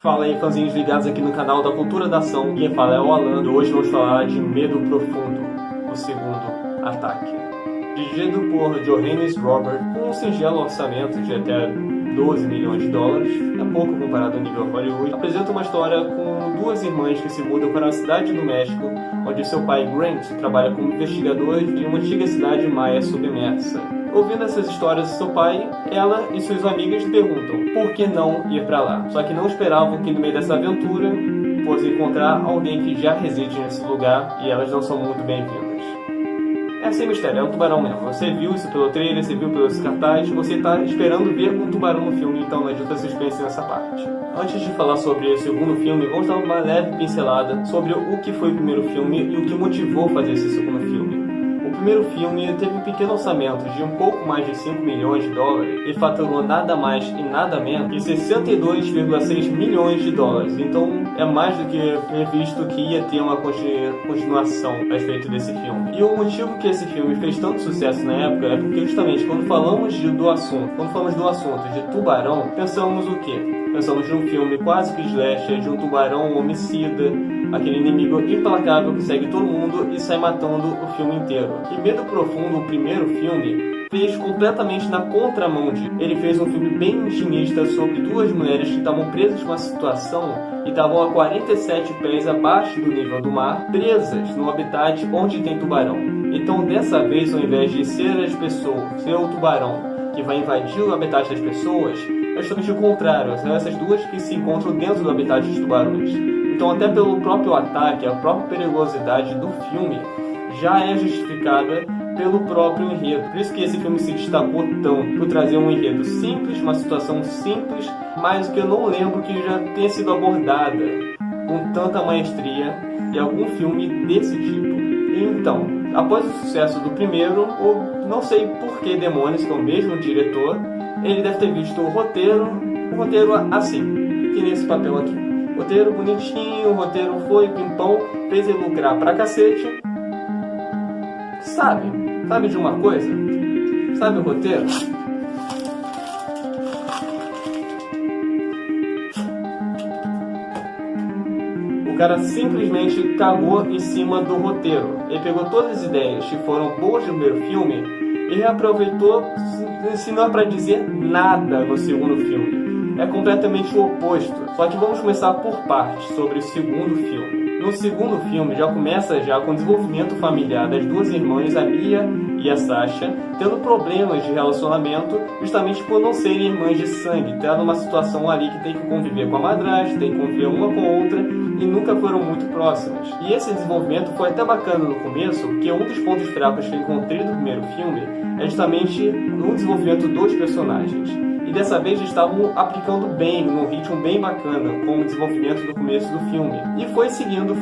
Fala aí, fãzinhos ligados aqui no canal da Cultura da Ação. Quem fala é o Alan e hoje vamos falar de Medo Profundo, o segundo ataque. Dirigido por Johannes Robert, com um singelo orçamento de até 12 milhões de dólares, é pouco comparado ao nível Hollywood, apresenta uma história com duas irmãs que se mudam para a cidade do México, onde seu pai Grant trabalha como investigador de uma antiga cidade maia submersa. Ouvindo essas histórias de seu pai, ela e suas amigas perguntam por que não ir para lá. Só que não esperavam que no meio dessa aventura fosse encontrar alguém que já reside nesse lugar e elas não são muito bem-vindas. É sem mistério, é um tubarão mesmo. Você viu isso pelo trailer, você viu pelos cartazes, você está esperando ver um tubarão no filme, então não adianta suspense nessa parte. Antes de falar sobre o segundo filme, vamos dar uma leve pincelada sobre o que foi o primeiro filme e o que motivou fazer esse segundo filme. O primeiro filme teve um pequeno orçamento de um pouco mais de 5 milhões de dólares e faturou nada mais e nada menos que 62,6 milhões de dólares. Então é mais do que previsto que ia ter uma continuação a respeito desse filme. E o motivo que esse filme fez tanto sucesso na época é porque justamente quando falamos do assunto de tubarão, pensamos o quê? Pensamos de um filme quase que slasher, de um tubarão homicida, aquele inimigo implacável que segue todo mundo e sai matando o filme inteiro. E Medo Profundo, o primeiro filme, fez completamente na contramão de... Ele fez um filme bem intimista sobre duas mulheres que estavam presas numa situação e estavam a 47 pés abaixo do nível do mar, presas no habitat onde tem tubarão. Então dessa vez, ao invés de ser as pessoas, ser o tubarão que vai invadir o habitat das pessoas, é justamente o contrário, são essas duas que se encontram dentro do habitat dos tubarões. Então até pelo próprio ataque, a própria perigosidade do filme já é justificada pelo próprio enredo. Por isso que esse filme se destacou tanto, por trazer um enredo simples, uma situação simples, mas que eu não lembro que já tenha sido abordada com tanta maestria em algum filme desse tipo. Então, após o sucesso do primeiro, ou não sei por que demônios, que é o mesmo diretor, ele deve ter visto o roteiro assim, que nesse papel aqui. Roteiro bonitinho, o roteiro foi pimpão, fez ele lucrar pra cacete. Sabe de uma coisa? Sabe o roteiro? O cara simplesmente cagou em cima do roteiro. Ele pegou todas as ideias que foram boas no primeiro filme e reaproveitou, se não é pra dizer nada no segundo filme. É completamente o oposto. Só que vamos começar por partes sobre o segundo filme. No segundo filme já começa com o desenvolvimento familiar das duas irmãs, a Mia e a Sasha, tendo problemas de relacionamento justamente por não serem irmãs de sangue, tendo uma situação ali que tem que conviver com a madrasta, tem que conviver uma com a outra e nunca foram muito próximas. E esse desenvolvimento foi até bacana no começo, porque um dos pontos fracos que eu encontrei no primeiro filme é justamente no desenvolvimento dos personagens. E dessa vez eles estavam aplicando bem, num ritmo bem bacana, com o desenvolvimento do começo do filme. E foi seguindo,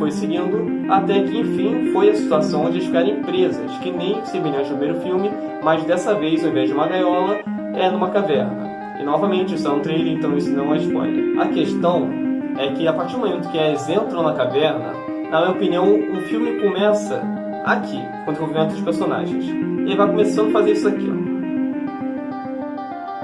até que enfim foi a situação onde eles ficarem presas, que nem semelhante ao primeiro filme, mas dessa vez, ao invés de uma gaiola, é numa caverna. E novamente, isso é um trailer, então isso não é spoiler. A questão é que a partir do momento que eles entram na caverna, na minha opinião, o filme começa aqui, com o desenvolvimento dos personagens. Ele vai começando a fazer isso aqui, ó.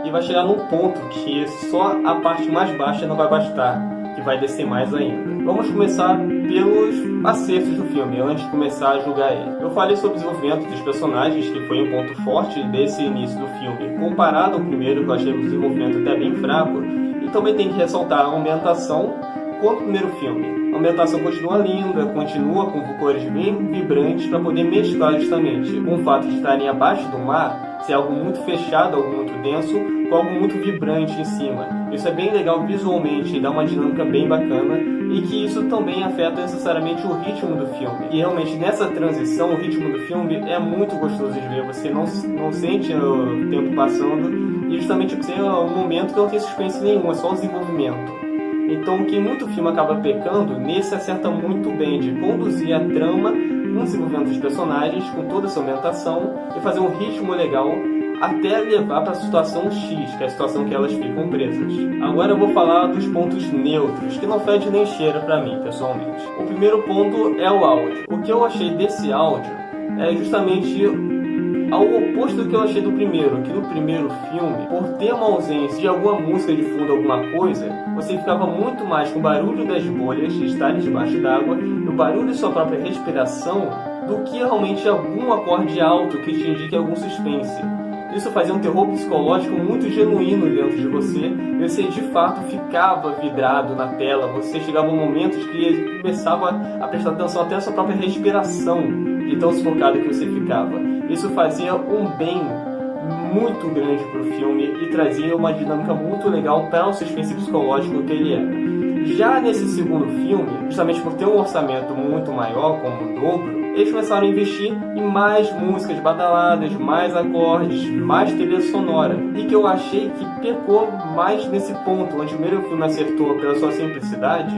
E vai chegar num ponto que só a parte mais baixa não vai bastar, que vai descer mais ainda. Vamos começar pelos acertos do filme, antes de começar a julgar ele. Eu falei sobre o desenvolvimento dos personagens, que foi um ponto forte desse início do filme, comparado ao primeiro, que eu achei o desenvolvimento até bem fraco, e também tem que ressaltar a ambientação quanto ao primeiro filme. A ambientação continua linda, continua com cores bem vibrantes para poder mesclar justamente com o fato de estarem abaixo do mar, ser algo muito fechado, algo muito denso, com algo muito vibrante em cima. Isso é bem legal visualmente, dá uma dinâmica bem bacana e que isso também afeta necessariamente o ritmo do filme. E realmente nessa transição, o ritmo do filme é muito gostoso de ver, você não sente o tempo passando e justamente porque é um momento que não tem suspense nenhum, é só o desenvolvimento. Então o que muito filme acaba pecando, nesse acerta muito bem de conduzir a trama com o desenvolvimento dos personagens, com toda essa ambientação e fazer um ritmo legal até levar para a situação X, que é a situação que elas ficam presas. Agora eu vou falar dos pontos neutros, que não fede nem cheira para mim, pessoalmente. O primeiro ponto é o áudio. O que eu achei desse áudio é justamente ao oposto do que eu achei do primeiro, que no primeiro filme, por ter uma ausência de alguma música de fundo, alguma coisa, você ficava muito mais com o barulho das bolhas estarem debaixo d'água e o barulho de sua própria respiração do que realmente algum acorde alto que te indique algum suspense. Isso fazia um terror psicológico muito genuíno dentro de você, e você de fato ficava vidrado na tela, você chegava a momentos que começava a prestar atenção até na sua própria respiração, de tão sufocado que você ficava. Isso fazia um bem muito grande para o filme e trazia uma dinâmica muito legal para o suspense psicológico que ele era. Já nesse segundo filme, justamente por ter um orçamento muito maior, como o dobro, eles começaram a investir em mais músicas badaladas, mais acordes, mais trilha sonora. E que eu achei que pecou mais nesse ponto, onde o primeiro filme acertou pela sua simplicidade,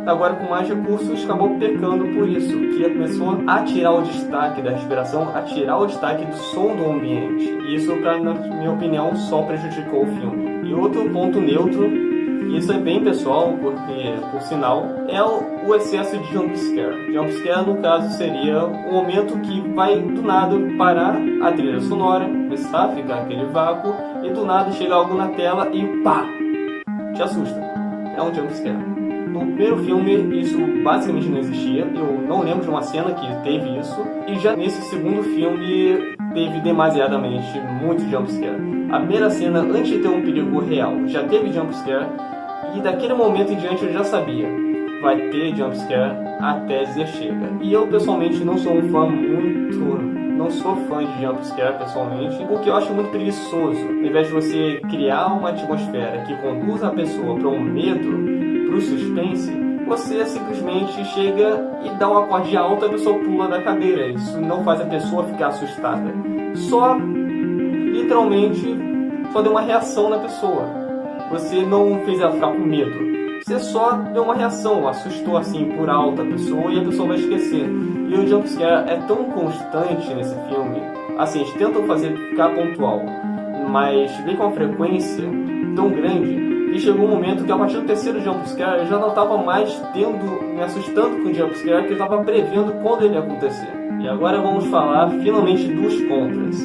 agora com mais recursos acabou pecando por isso, que começou a tirar o destaque da respiração, a tirar o destaque do som do ambiente. E isso, na minha opinião, só prejudicou o filme. E outro ponto neutro, e isso é bem pessoal, porque, por sinal, é o excesso de jumpscare. Jumpscare, no caso, seria o momento que vai, do nada, parar a trilha sonora, começar a ficar aquele vácuo, e do nada chega algo na tela e pá! Te assusta. É um jumpscare. No primeiro filme, isso basicamente não existia. Eu não lembro de uma cena que teve isso. E já nesse segundo filme, teve demasiadamente muito jumpscare. A primeira cena, antes de ter um perigo real, já teve jumpscare. E daquele momento em diante eu já sabia. Vai ter jumpscare até dizer chega. E eu, pessoalmente, não sou um fã não sou fã de jumpscare, pessoalmente, porque eu acho muito preguiçoso. Ao invés de você criar uma atmosfera que conduza a pessoa para um medo, para o suspense, você simplesmente chega e dá um acorde alto e a pessoa pula da cadeira. Isso não faz a pessoa ficar assustada. Só, literalmente, só deu uma reação na pessoa. Você não fez ela ficar com medo. Você só deu uma reação, assustou assim por alto a pessoa e a pessoa vai esquecer. E o jumpscare é tão constante nesse filme. Assim, eles tentam fazer ficar pontual, mas vem com uma frequência tão grande que chegou um momento que a partir do terceiro jumpscare eu já não estava mais me assustando com o jumpscare, que eu estava prevendo quando ele ia acontecer. E agora vamos falar finalmente dos contras.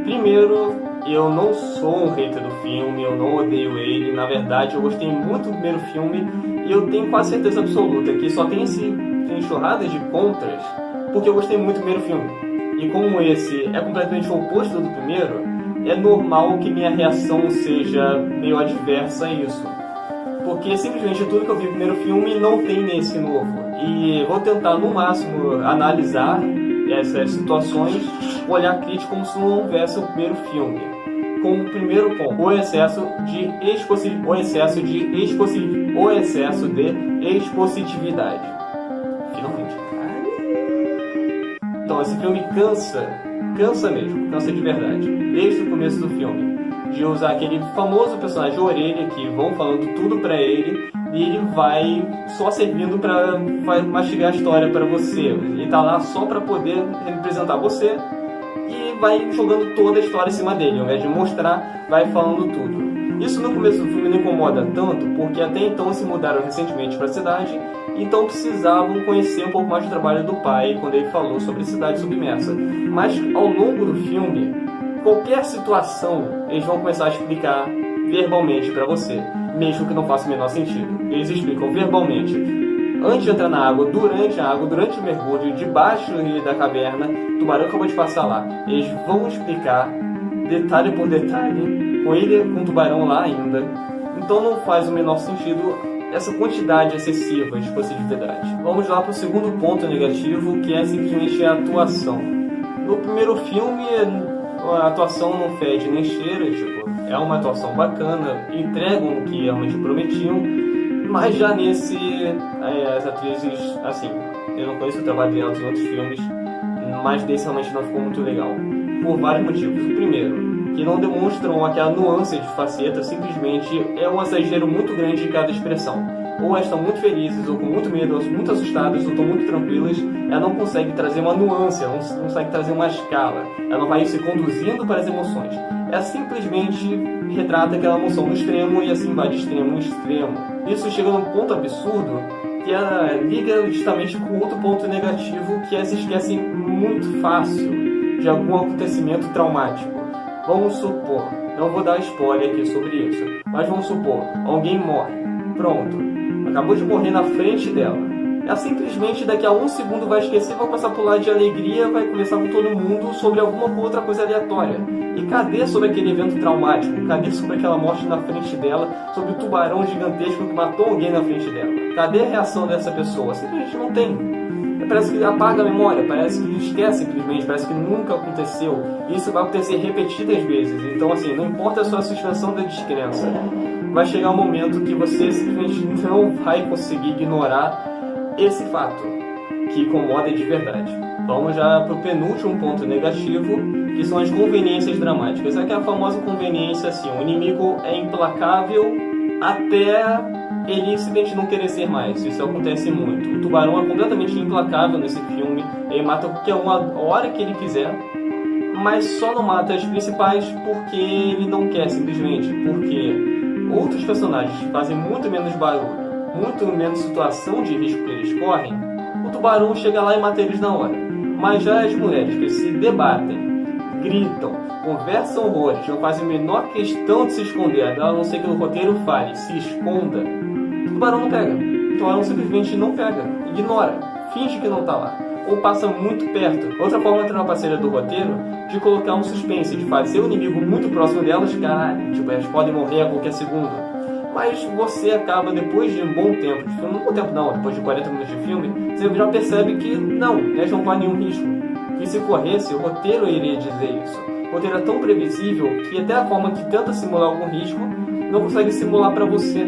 Primeiro, eu não sou um hater do filme, eu não odeio ele. Na verdade, eu gostei muito do primeiro filme e eu tenho quase certeza absoluta que só tem enxurrada de contras porque eu gostei muito do primeiro filme. E como esse é completamente o oposto do primeiro, é normal que minha reação seja meio adversa a isso. Porque simplesmente tudo que eu vi no primeiro filme não tem nesse novo. E vou tentar no máximo analisar essas situações, olhar crítico como se não houvesse o primeiro filme. Como primeiro ponto, o excesso de expositividade. Finalmente. Então, esse filme cansa mesmo, cansa de verdade, desde o começo do filme, de usar aquele famoso personagem orelha que vão falando tudo pra ele e ele vai só servindo pra mastigar a história pra você. Ele tá lá só pra poder representar você e vai jogando toda a história em cima dele, ao invés de mostrar, vai falando tudo. Isso no começo do filme não incomoda tanto, porque até então se mudaram recentemente para a cidade, então precisavam conhecer um pouco mais do trabalho do pai quando ele falou sobre a cidade submersa. Mas ao longo do filme, qualquer situação eles vão começar a explicar verbalmente para você, mesmo que não faça o menor sentido. Eles explicam verbalmente, antes de entrar na água, durante o mergulho, debaixo da caverna, o tubarão acabou de passar lá. Eles vão explicar, detalhe por detalhe, com o tubarão lá ainda. Então não faz o menor sentido essa quantidade excessiva de positividade. Vamos lá para o segundo ponto negativo, que é simplesmente a atuação. No primeiro filme, a atuação não fede nem cheira, é uma atuação bacana, entregam o que realmente prometiam, mas já nesse, as atrizes, assim, eu não conheço o trabalho delas em outros filmes, mas desse realmente não ficou muito legal, por vários motivos. O primeiro, que não demonstram aquela nuance de faceta, simplesmente é um exagero muito grande de cada expressão. Ou elas estão muito felizes, ou com muito medo, ou muito assustadas, ou estão muito tranquilas. Ela não consegue trazer uma nuance, ela não consegue trazer uma escala. Ela não vai se conduzindo para as emoções. Ela simplesmente retrata aquela emoção no extremo e assim vai de extremo em extremo. Isso chega num ponto absurdo que ela liga justamente com outro ponto negativo, que elas esquecem muito fácil de algum acontecimento traumático. Vamos supor, não vou dar spoiler aqui sobre isso, mas vamos supor, alguém morre, pronto, acabou de morrer na frente dela. Ela simplesmente daqui a um segundo vai esquecer, vai passar por lá de alegria, vai conversar com todo mundo sobre alguma outra coisa aleatória. E cadê sobre aquele evento traumático? Cadê sobre aquela morte na frente dela? Sobre o tubarão gigantesco que matou alguém na frente dela? Cadê a reação dessa pessoa? Simplesmente não tem. Parece que apaga a memória, parece que esquece simplesmente, parece que nunca aconteceu. Isso vai acontecer repetidas vezes. Então assim, não importa a sua suspensão da descrença, vai chegar um momento que você simplesmente não vai conseguir ignorar esse fato, que incomoda de verdade. Vamos já para o penúltimo ponto negativo, que são as conveniências dramáticas. Aquela famosa conveniência assim, o inimigo é implacável até ele simplesmente não querer ser mais. Isso acontece muito. O tubarão é completamente implacável nesse filme, ele mata qualquer uma hora que ele quiser, mas só não mata as principais porque ele não quer, simplesmente, porque outros personagens fazem muito menos barulho, muito menos situação de risco que eles correm, o tubarão chega lá e mata eles na hora. Mas já as mulheres que se debatem, gritam, conversam horrores, não fazem a menor questão de se esconder, a não ser que o roteiro fale, se esconda, o tubarão não pega. O tubarão simplesmente não pega, ignora, finge que não está lá, ou passa muito perto. Outra forma trapaceira do roteiro de colocar um suspense, de fazer o inimigo muito próximo delas, caralho, tipo, elas podem morrer a qualquer segundo. Mas você acaba, depois de um bom tempo de filme, não bom tempo não, depois de 40 minutos de filme, você já percebe que não, elas não correm nenhum risco. E se corresse, o roteiro iria dizer isso. O roteiro é tão previsível que até a forma que tenta simular algum risco, não consegue simular para você.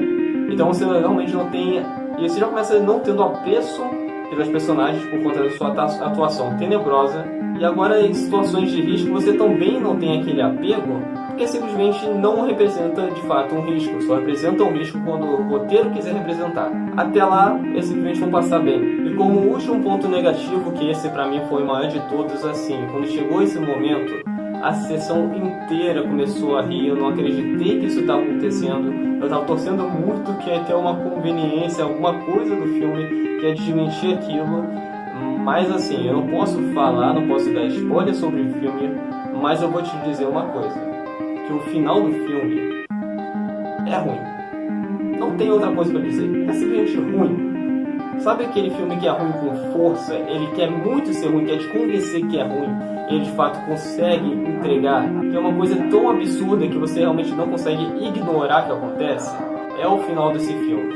Então você realmente não tem... E você já começa não tendo apreço pelas personagens por conta da sua atuação tenebrosa. E agora em situações de risco você também não tem aquele apego, porque simplesmente não representa de fato um risco, só representa um risco quando o roteiro quiser representar. Até lá, eles simplesmente vão passar bem. E como último ponto negativo, que esse pra mim foi o maior de todos, assim, quando chegou esse momento, a sessão inteira começou a rir, eu não acreditei que isso estava acontecendo, eu estava torcendo muito que ia ter uma conveniência, alguma coisa do filme que ia desmentir aquilo, mas assim, eu não posso falar, não posso dar spoiler sobre o filme, mas eu vou te dizer uma coisa, que o final do filme é ruim. Não tem outra coisa pra dizer. É simplesmente ruim. Sabe aquele filme que é ruim com força? Ele quer muito ser ruim, quer te convencer que é ruim. Ele de fato consegue entregar, que é uma coisa tão absurda que você realmente não consegue ignorar que acontece. É o final desse filme.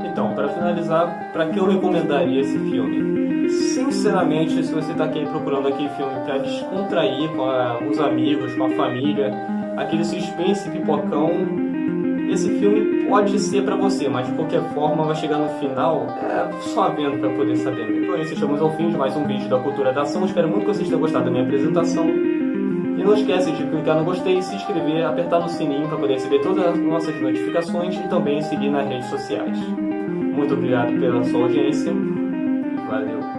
Então, para finalizar, para que eu recomendaria esse filme? Sinceramente, se você está aqui procurando aquele filme para descontrair com os amigos, com a família, aquele suspense pipocão, esse filme pode ser para você, mas de qualquer forma vai chegar no final só vendo para poder saber mesmo. Então é isso, chegamos ao fim de mais um vídeo da Cultura da Ação. Espero muito que vocês tenham gostado da minha apresentação. E não esquece de clicar no gostei, se inscrever, apertar no sininho para poder receber todas as nossas notificações e também seguir nas redes sociais. Muito obrigado pela sua audiência. Valeu!